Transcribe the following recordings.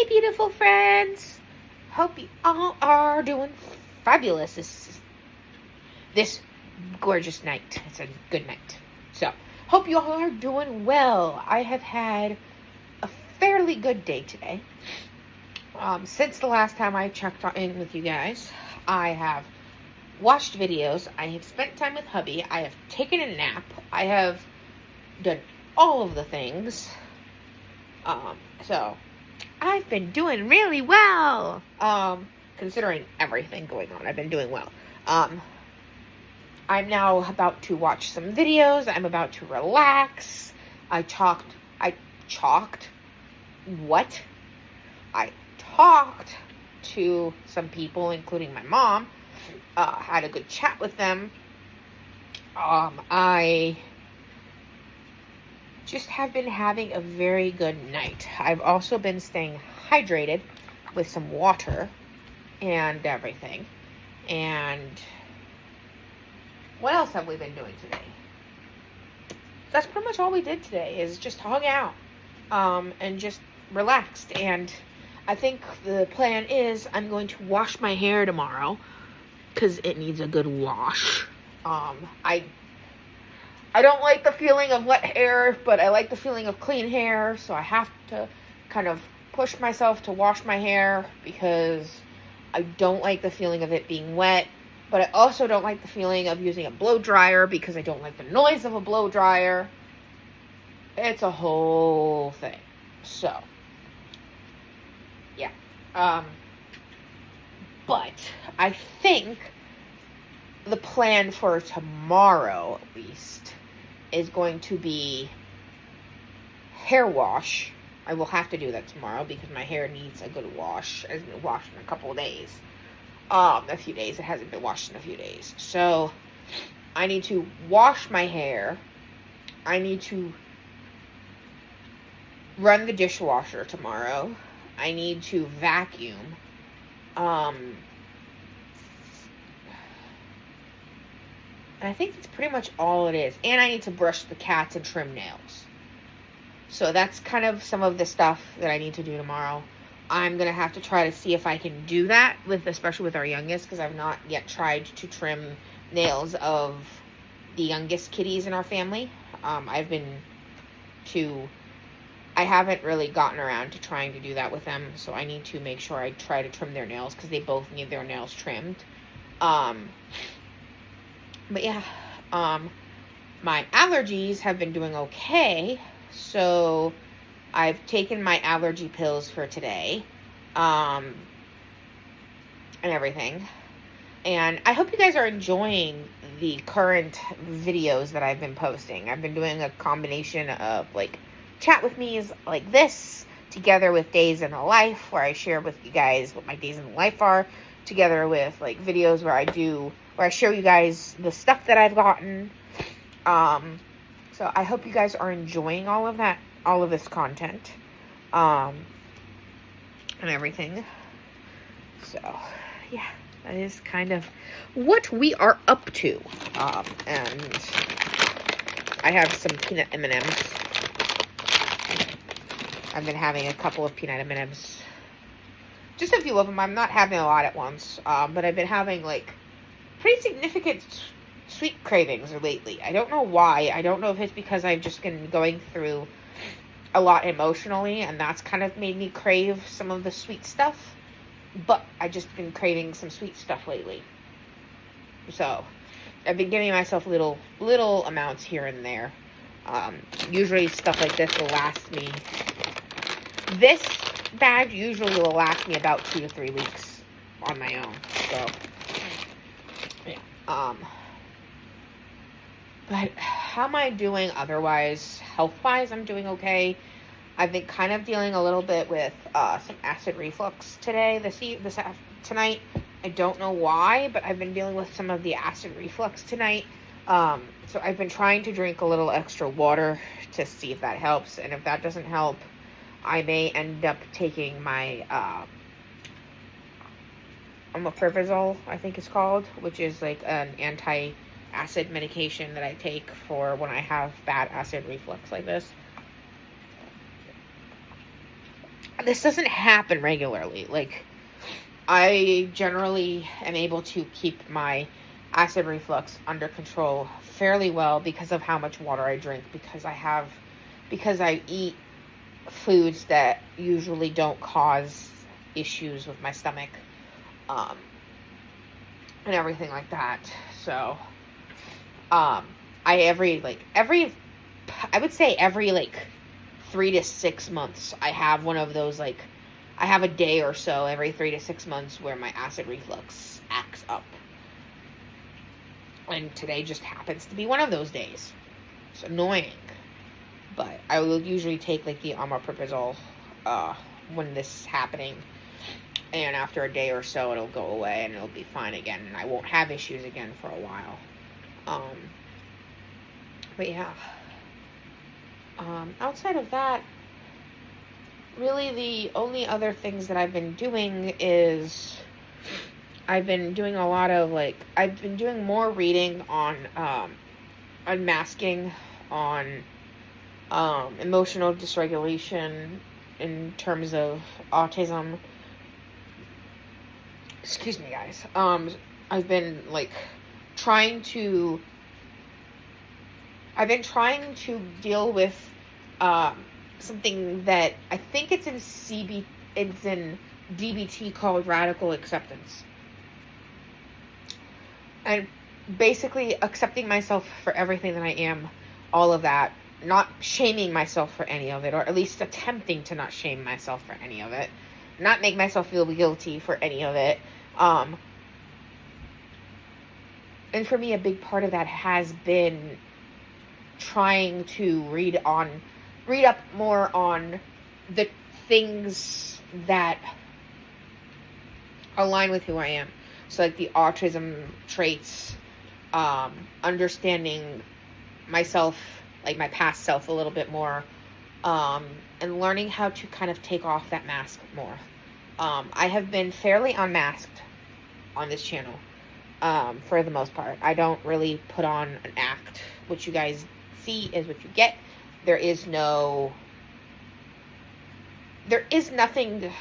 beautiful friends. Hope you all are doing fabulous this gorgeous night. It's a good night. So, hope you all are doing well. I have had a fairly good day today. Since the last time I checked in with you guys, I have watched videos. I have spent time with hubby. I have taken a nap. I have done all of the things. So I've been doing really well. Considering everything going on, I've been doing well. I'm now about to watch some videos. I'm about to relax. I talked to some people, including my mom. Had a good chat with them. I just have been having a very good night. I've also been staying hydrated with some water and everything. And what else have we been doing today? That's pretty much all we did today, is just hung out and just relaxed. And I think the plan is I'm going to wash my hair tomorrow because it needs a good wash. I don't like the feeling of wet hair, but I like the feeling of clean hair, so I have to kind of push myself to wash my hair because I don't like the feeling of it being wet, but I also don't like the feeling of using a blow dryer because I don't like the noise of a blow dryer. It's a whole thing. So, yeah. But I think the plan for tomorrow, at least, is going to be hair wash. I will have to do that tomorrow because my hair needs a good wash. It hasn't been washed in a couple of days. A few days. It hasn't been washed in a few days. So, I need to wash my hair. I need to run the dishwasher tomorrow. I need to vacuum. I think that's pretty much all it is. And I need to brush the cats and trim nails. So that's kind of some of the stuff that I need to do tomorrow. I'm going to have to try to see if I can do that, especially with our youngest, because I've not yet tried to trim nails of the youngest kitties in our family. I haven't really gotten around to trying to do that with them, so I need to make sure I try to trim their nails, because they both need their nails trimmed. But yeah, my allergies have been doing okay, so I've taken my allergy pills for today, and everything. And I hope you guys are enjoying the current videos that I've been posting. I've been doing a combination of, chat with me's like this, together with days in the life, where I share with you guys what my days in the life are, together with, videos where I show you guys the stuff that I've gotten. So I hope you guys are enjoying all of this content, and everything. So, yeah, that is kind of what we are up to. And I have some peanut M&Ms. I've been having a couple of peanut M&Ms. Just a few of them. I'm not having a lot at once. But I've been having, pretty significant sweet cravings lately. I don't know why. I don't know if it's because I've just been going through a lot emotionally, and that's kind of made me crave some of the sweet stuff. But I've just been craving some sweet stuff lately. So, I've been giving myself little amounts here and there. Usually stuff like this will last me. This bag usually will last me about 2 to 3 weeks on my own. So, yeah. But how am I doing otherwise? Health-wise, I'm doing okay. I've been kind of dealing a little bit with some acid reflux tonight. I don't know why, but I've been dealing with some of the acid reflux tonight. So I've been trying to drink a little extra water to see if that helps. And if that doesn't help, I may end up taking my omeprazole, I think it's called, which is an anti-acid medication that I take for when I have bad acid reflux like this. this doesn't happen regularly. Like, I generally am able to keep my acid reflux under control fairly well because of how much water I drink, because I eat foods that usually don't cause issues with my stomach, and everything like that. So, I would say every, like, 3 to 6 months, I have one of those, like, I have a day or so every 3 to 6 months where my acid reflux acts up. And today just happens to be one of those days. It's annoying. But I will usually take, like, the omeprazole when this is happening. And after a day or so, it'll go away and it'll be fine again. And I won't have issues again for a while. But yeah. Outside of that, really the only other things that I've been doing is I've been doing a lot of, like, I've been doing more reading on unmasking, on emotional dysregulation in terms of autism. Excuse me, guys. I've been, like, trying to deal with something that I think it's in DBT called radical acceptance. And basically accepting myself for everything that I am, all of that, not shaming myself for any of it, or at least attempting to not shame myself for any of it, not make myself feel guilty for any of it. And for me, a big part of that has been trying to read up more on the things that align with who I am. So, like, the autism traits, understanding myself, like my past self, a little bit more, and learning how to kind of take off that mask more. I have been fairly unmasked on this channel, for the most part. I don't really put on an act. What you guys see is what you get. There is nothing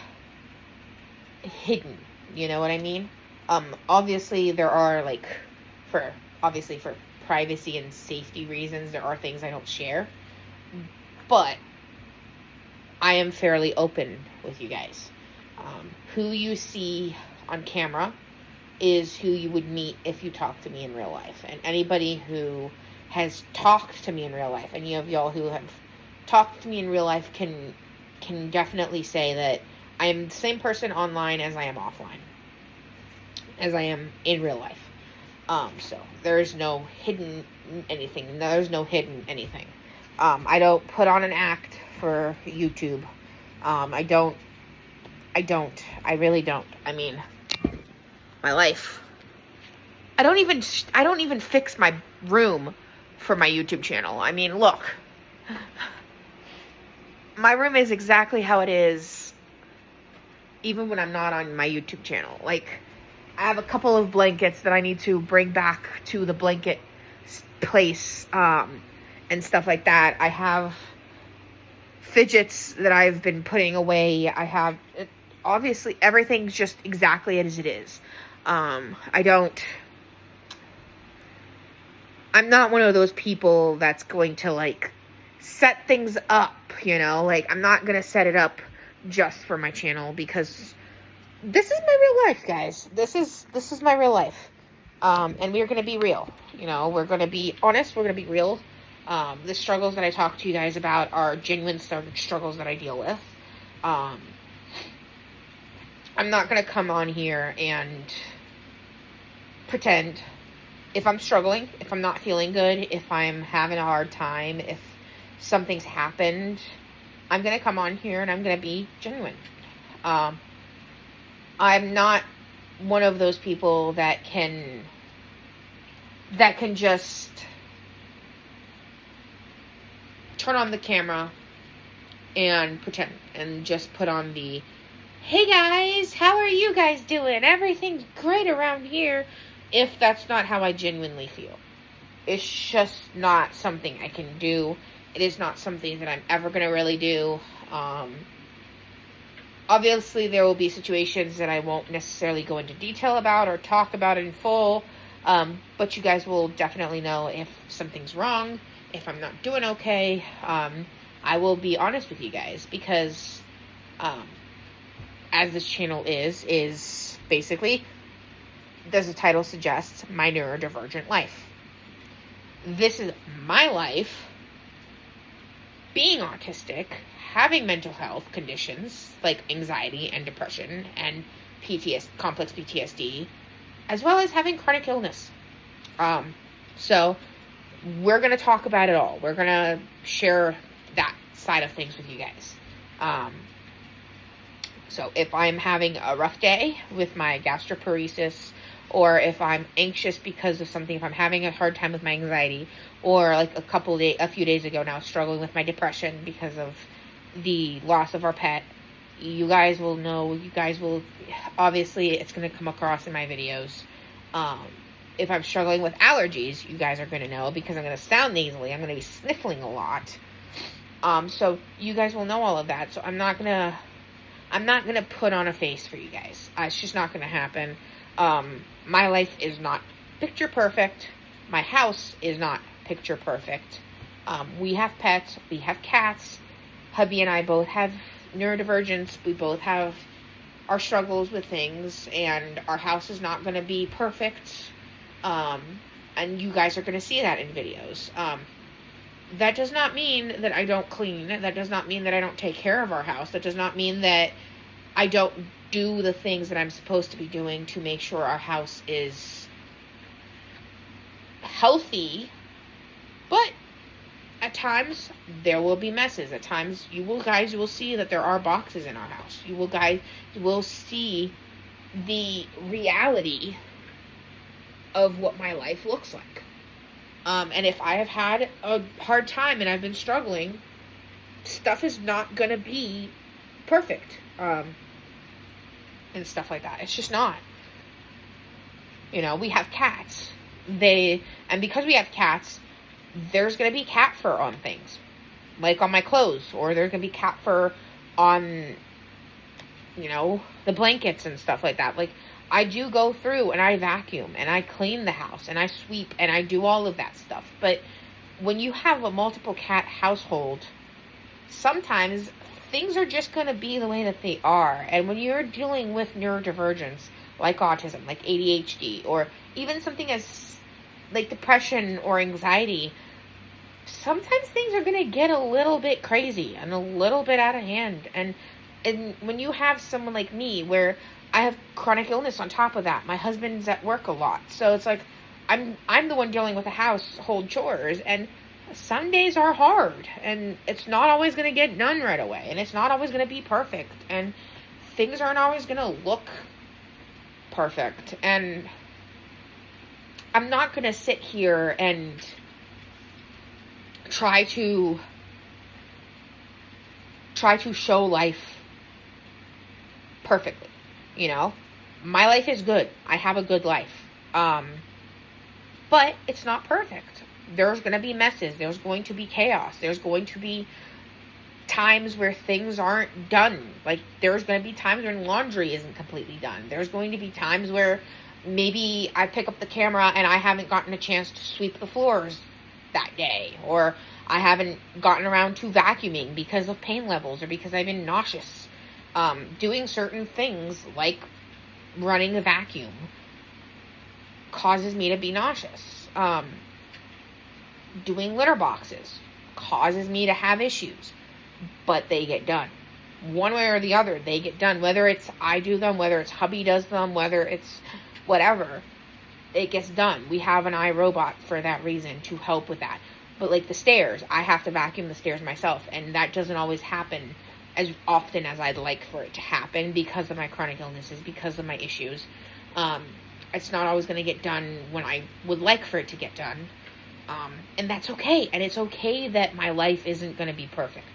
hidden, you know what I mean? Obviously there are, like, for privacy and safety reasons, there are things I don't share, but I am fairly open with you guys. Who you see on camera is who you would meet if you talk to me in real life. And anybody who has talked to me in real life, any of y'all who have talked to me in real life can definitely say that I am the same person online as I am offline, as I am in real life. So there's no hidden anything. There's no hidden anything. I don't put on an act for YouTube. I really don't. I mean, my life. I don't even fix my room for my YouTube channel. I mean, look. My room is exactly how it is, even when I'm not on my YouTube channel. Like, I have a couple of blankets that I need to bring back to the blanket place, and stuff like that. I have fidgets that I've been putting away. Obviously, everything's just exactly as it is. I'm not one of those people that's going to, like, set things up, you know? Like, I'm not going to set it up just for my channel, because this is my real life, guys. This is my real life. And we're going to be real. You know, we're going to be honest. We're going to be real. The struggles that I talk to you guys about are genuine struggles that I deal with. I'm not going to come on here and pretend. If I'm struggling, if I'm not feeling good, if I'm having a hard time, if something's happened, I'm going to come on here and I'm going to be genuine. I'm not one of those people that can just turn on the camera and pretend and just put on the, hey guys, how are you guys doing? Everything's great around here. If that's not how I genuinely feel. It's just not something I can do. It is not something that I'm ever going to really do. Obviously, there will be situations that I won't necessarily go into detail about or talk about in full, but you guys will definitely know if something's wrong, if I'm not doing okay. I will be honest with you guys because, as this channel is basically, as the title suggests, my neurodivergent life. This is my life being autistic, having mental health conditions like anxiety and depression and complex PTSD, as well as having chronic illness. So we're going to talk about it all. We're going to share that side of things with you guys. So if I'm having a rough day with my gastroparesis, or if I'm anxious because of something, if I'm having a hard time with my anxiety, or like a few days ago now, struggling with my depression because of the loss of our pet, you guys will know. You guys will, obviously, it's going to come across in my videos. If I'm struggling with allergies, you guys are going to know because I'm going to sound nasally. I'm going to be sniffling a lot. So you guys will know all of that. So I'm not going to put on a face for you guys. It's just not going to happen. My life is not picture perfect. My house is not picture perfect. We have pets. We have cats. Hubby and I both have neurodivergence. We both have our struggles with things, and our house is not going to be perfect. And you guys are going to see that in videos. That does not mean that I don't clean. That does not mean that I don't take care of our house. That does not mean that I don't do the things that I'm supposed to be doing to make sure our house is healthy. But at times there will be messes. At times you will see that there are boxes in our house. You will see the reality of what my life looks like. And if I have had a hard time and I've been struggling, stuff is not going to be perfect. And stuff like that. It's just not. We have cats. And because we have cats, there's going to be cat fur on things. Like on my clothes. Or there's going to be cat fur on, the blankets and stuff like that. Like, I do go through and I vacuum and I clean the house and I sweep and I do all of that stuff. But when you have a multiple cat household, sometimes things are just going to be the way that they are. And when you're dealing with neurodivergence, like autism, like ADHD, or even something as like depression or anxiety, sometimes things are going to get a little bit crazy and a little bit out of hand. And when you have someone like me, where I have chronic illness on top of that, my husband's at work a lot, so it's like I'm the one dealing with the household chores, and some days are hard, and it's not always going to get done right away, and it's not always going to be perfect, and things aren't always going to look perfect. And I'm not going to sit here and try to show life perfectly. My life is good. I have a good life. But it's not perfect. There's going to be messes. There's going to be chaos. There's going to be times where things aren't done. Like, there's going to be times when laundry isn't completely done. There's going to be times where maybe I pick up the camera and I haven't gotten a chance to sweep the floors that day. Or I haven't gotten around to vacuuming because of pain levels or because I've been nauseous. Doing certain things like running a vacuum causes me to be nauseous. Doing litter boxes causes me to have issues, but they get done. One way or the other, they get done. Whether it's I do them, whether it's hubby does them, whether it's whatever, it gets done. We have an iRobot for that reason, to help with that. But like the stairs, I have to vacuum the stairs myself, and that doesn't always happen as often as I'd like for it to happen because of my chronic illnesses, because of my issues. It's not always going to get done when I would like for it to get done. And that's okay. And it's okay that my life isn't going to be perfect.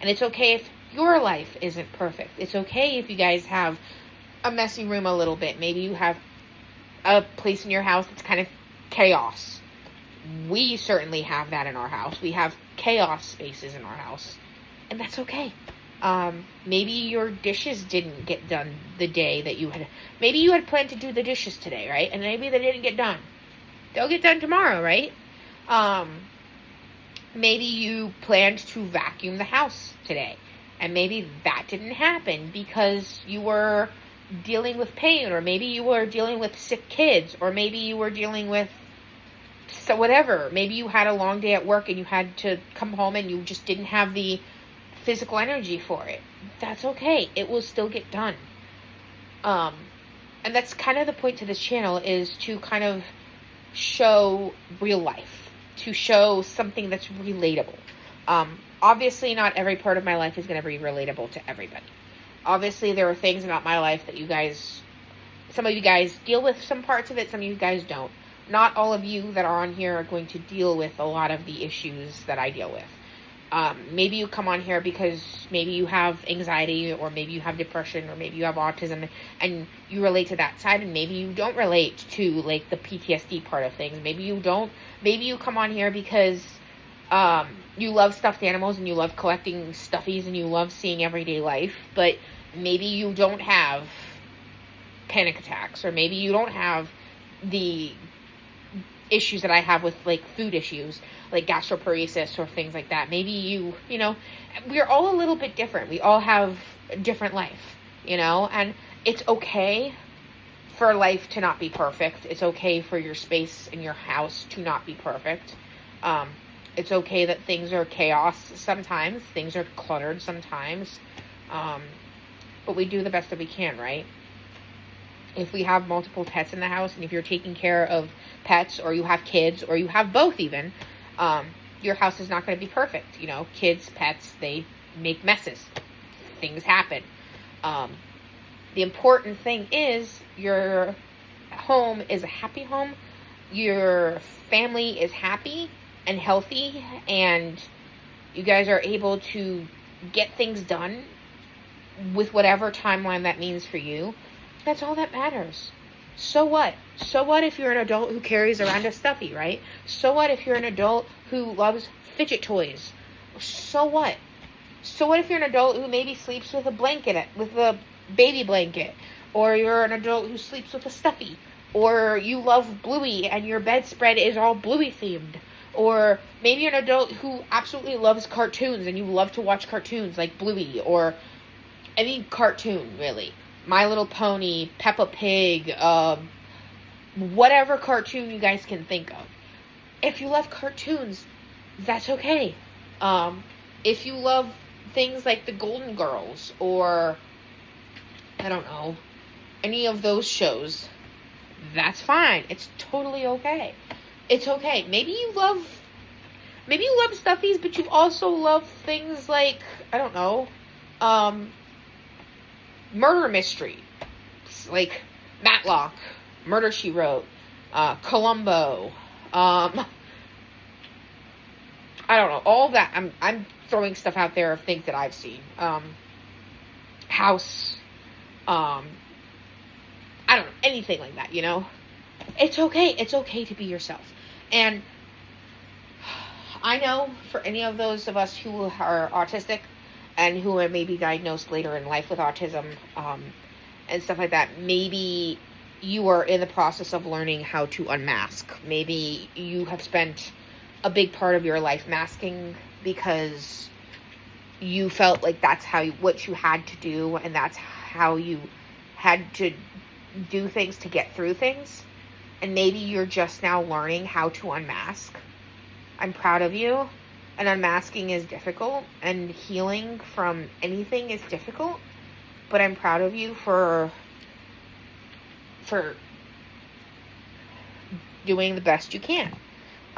And it's okay if your life isn't perfect. It's okay if you guys have a messy room a little bit. Maybe you have a place in your house that's kind of chaos. We certainly have that in our house. We have chaos spaces in our house. And that's okay. Maybe your dishes didn't get done the day that maybe you had planned to do the dishes today, right? And maybe they didn't get done. They'll get done tomorrow, right? Maybe you planned to vacuum the house today, and maybe that didn't happen because you were dealing with pain, or maybe you were dealing with sick kids, or maybe you were dealing with whatever. Maybe you had a long day at work and you had to come home and you just didn't have the physical energy for it. That's okay. It will still get done. And that's kind of the point to this channel, is to kind of show real life, to show something that's relatable. Obviously, not every part of my life is going to be relatable to everybody. Obviously, there are things about my life that some of you guys deal with some parts of it, some of you guys don't. Not all of you that are on here are going to deal with a lot of the issues that I deal with. Maybe you come on here because maybe you have anxiety, or maybe you have depression, or maybe you have autism, and you relate to that side, and maybe you don't relate to, like, the PTSD part of things. Maybe you don't. Maybe you come on here because you love stuffed animals, and you love collecting stuffies, and you love seeing everyday life, but maybe you don't have panic attacks, or maybe you don't have the issues that I have with, like, food issues, like gastroparesis or things like that. Maybe you know, we're all a little bit different. We all have a different life, and it's okay for life to not be perfect. It's okay for your space in your house to not be perfect. It's okay that things are chaos sometimes. Things are cluttered sometimes. But we do the best that we can, right? If we have multiple pets in the house, and if you're taking care of pets, or you have kids, or you have both even, your house is not going to be perfect. Kids, pets, they make messes. Things happen. The important thing is your home is a happy home. Your family is happy and healthy, and you guys are able to get things done with whatever timeline that means for you. That's all that matters. So what? So what if you're an adult who carries around a stuffy, right? So what if you're an adult who loves fidget toys? So what? So what if you're an adult who maybe sleeps with a baby blanket? Or you're an adult who sleeps with a stuffy? Or you love Bluey and your bedspread is all Bluey themed? Or maybe you're an adult who absolutely loves cartoons and you love to watch cartoons like Bluey, or any cartoon, really. My Little Pony, Peppa Pig, whatever cartoon you guys can think of. If you love cartoons, that's okay. If you love things like the Golden Girls, or, I don't know, any of those shows, that's fine. It's totally okay. It's okay. Maybe you love stuffies, but you also love things like, I don't know, murder mystery, like Matlock, Murder, She Wrote, Columbo, I don't know, all that. I'm throwing stuff out there of things that I've seen. House, I don't know, anything like that, It's okay. It's okay to be yourself. And I know for any of those of us who are autistic, and who are maybe diagnosed later in life with autism, and stuff like that, maybe you are in the process of learning how to unmask. Maybe you have spent a big part of your life masking because you felt like that's what you had to do, and that's how you had to do things to get through things. And maybe you're just now learning how to unmask. I'm proud of you. And unmasking is difficult, and healing from anything is difficult, but I'm proud of you for doing the best you can.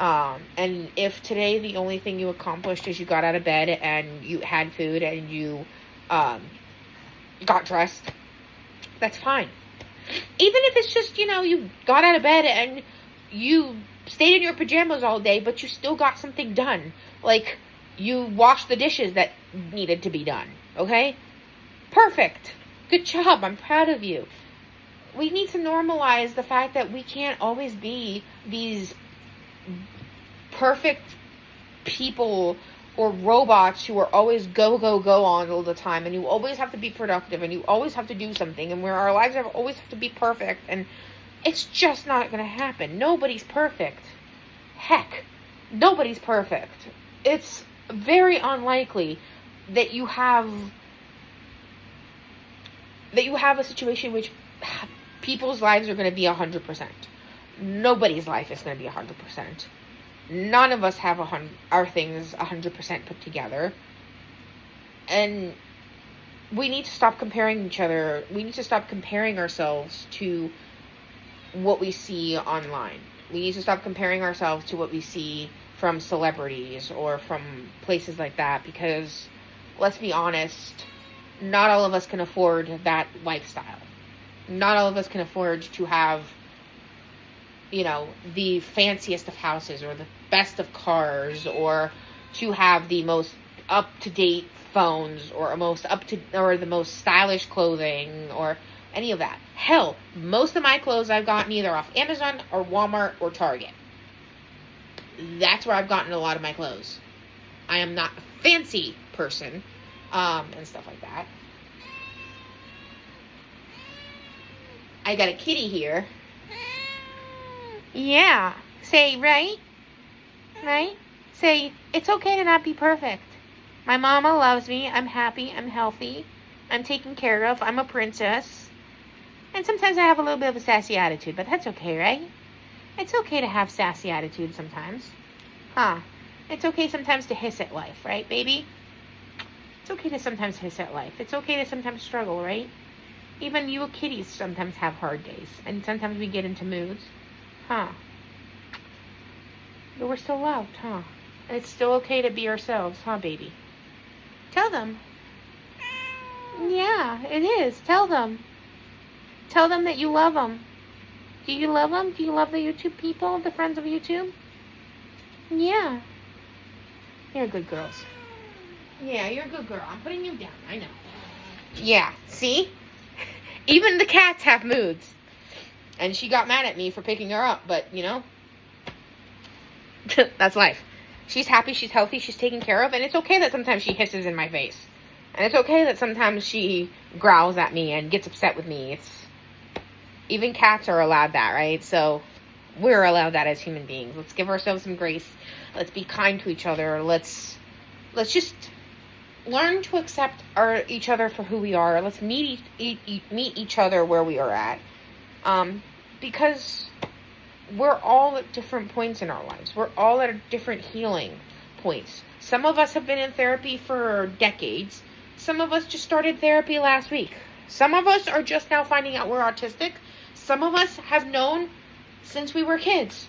And if today the only thing you accomplished is you got out of bed and you had food and you got dressed, that's fine. Even if it's just, you got out of bed and you stayed in your pajamas all day, but you still got something done. Like, you washed the dishes that needed to be done, okay? Perfect. Good job. I'm proud of you. We need to normalize the fact that we can't always be these perfect people or robots who are always go, go, go on all the time, and you always have to be productive, and you always have to do something, and where our lives always have to be perfect, and it's just not going to happen. Nobody's perfect. Heck, nobody's perfect. It's very unlikely that you have a situation in which people's lives are going to be 100%. Nobody's life is going to be 100%. None of us have our things 100% put together. And we need to stop comparing each other. We need to stop comparing ourselves to what we see online. We need to stop comparing ourselves to what we see from celebrities or from places like that, because let's be honest, not all of us can afford that lifestyle. Not all of us can afford to have, the fanciest of houses or the best of cars, or to have the most up-to-date phones, or the most stylish clothing, or any of that. Hell, most of my clothes I've gotten either off Amazon or Walmart or Target. That's where I've gotten a lot of my clothes. I am not a fancy person, and stuff like that. I got a kitty here. Yeah. Say, right? Right? Say, it's okay to not be perfect. My mama loves me. I'm happy. I'm healthy. I'm taken care of. I'm a princess. And sometimes I have a little bit of a sassy attitude, but that's okay, right? It's okay to have sassy attitude sometimes. Huh? It's okay sometimes to hiss at life, right, baby? It's okay to sometimes hiss at life. It's okay to sometimes struggle, right? Even you kitties sometimes have hard days. And sometimes we get into moods. Huh? But we're still loved, huh? And it's still okay to be ourselves, huh, baby? Tell them. Yeah, it is. Tell them. Tell them that you love them. Do you love them? Do you love the YouTube people, the friends of YouTube? Yeah. You're good girls. Yeah, you're a good girl. I'm putting you down. I know. Yeah, see? Even the cats have moods. And she got mad at me for picking her up, but, that's life. She's happy, she's healthy, she's taken care of, and it's okay that sometimes she hisses in my face. And it's okay that sometimes she growls at me and gets upset with me. Even cats are allowed that, right? So we're allowed that as human beings. Let's give ourselves some grace. Let's be kind to each other. Let's just learn to accept each other for who we are. Let's meet each other where we are at. Because we're all at different points in our lives. We're all at different healing points. Some of us have been in therapy for decades. Some of us just started therapy last week. Some of us are just now finding out we're autistic. Some of us have known since we were kids.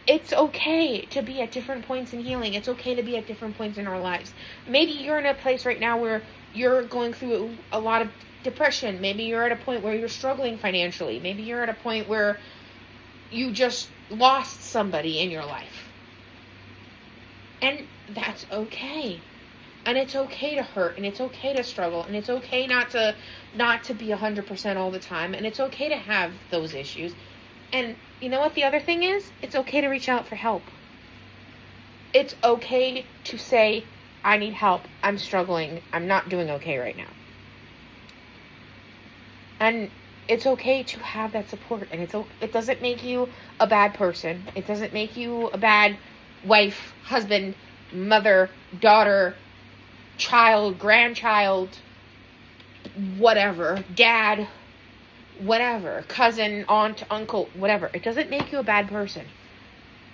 It's okay to be at different points in healing. It's okay to be at different points in our lives. Maybe you're in a place right now where you're going through a lot of depression. Maybe you're at a point where you're struggling financially. Maybe you're at a point where you just lost somebody in your life. And that's okay. And it's okay to hurt, and it's okay to struggle, and it's okay not to be 100% all the time, and it's okay to have those issues. And you know what the other thing is? It's okay to reach out for help. It's okay to say, I need help. I'm struggling. I'm not doing okay right now. And it's okay to have that support. And it doesn't make you a bad person. It doesn't make you a bad wife, husband, mother, daughter, child, grandchild, whatever, dad, whatever, cousin, aunt, uncle, whatever. It doesn't make you a bad person.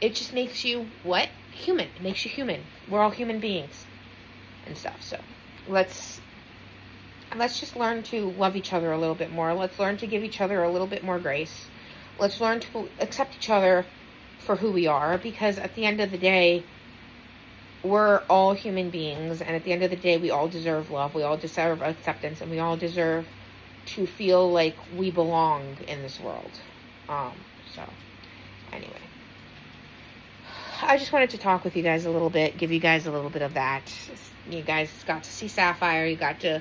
It just makes you, what? Human. It makes you human. We're all human beings and stuff. So let's just learn to love each other a little bit more. Let's learn to give each other a little bit more grace. Let's learn to accept each other for who we are, because at the end of the day, we're all human beings, and at the end of the day, we all deserve love, we all deserve acceptance, and we all deserve to feel like we belong in this world. So, anyway. I just wanted to talk with you guys a little bit, give you guys a little bit of that. You guys got to see Sapphire, you got to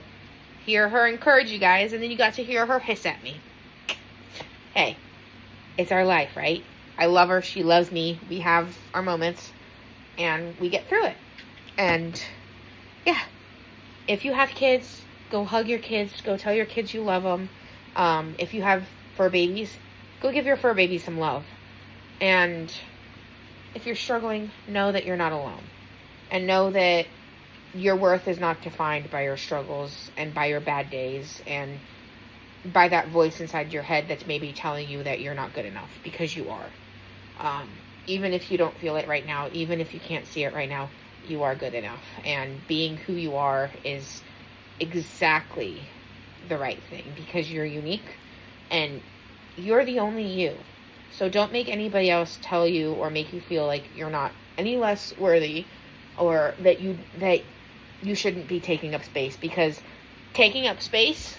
hear her encourage you guys, and then you got to hear her hiss at me. Hey, it's our life, right? I love her, she loves me, we have our moments, and we get through it. And yeah, if you have kids, go hug your kids. Go tell your kids you love them. If you have fur babies, go give your fur baby some love. And if you're struggling, know that you're not alone. And know that your worth is not defined by your struggles and by your bad days and by that voice inside your head that's maybe telling you that you're not good enough, because you are. Even if you don't feel it right now, even if you can't see it right now, you are good enough. And being who you are is exactly the right thing, because you're unique and you're the only you. So don't make anybody else tell you or make you feel like you're not any less worthy, or that you shouldn't be taking up space, because taking up space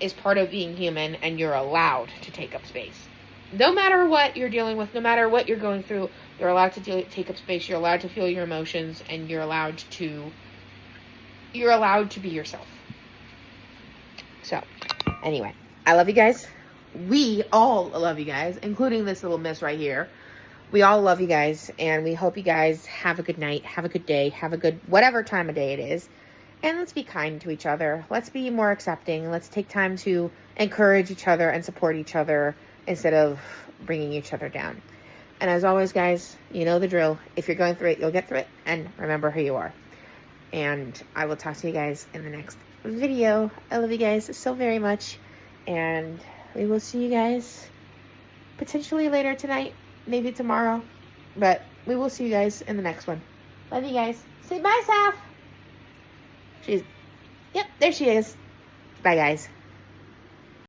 is part of being human, and you're allowed to take up space. No matter what you're dealing with, no matter what you're going through, you're allowed to take up space. You're allowed to feel your emotions, and you're allowed to be yourself. So, anyway, I love you guys. We all love you guys, including this little miss right here. We all love you guys, and we hope you guys have a good night, have a good day, have a good whatever time of day it is. And let's be kind to each other. Let's be more accepting. Let's take time to encourage each other and support each other instead of bringing each other down. And as always, guys, you know the drill. If you're going through it, you'll get through it. And remember who you are. And I will talk to you guys in the next video. I love you guys so very much. And we will see you guys potentially later tonight. Maybe tomorrow. But we will see you guys in the next one. Love you guys. Say bye, Saf. Yep, there she is. Bye, guys.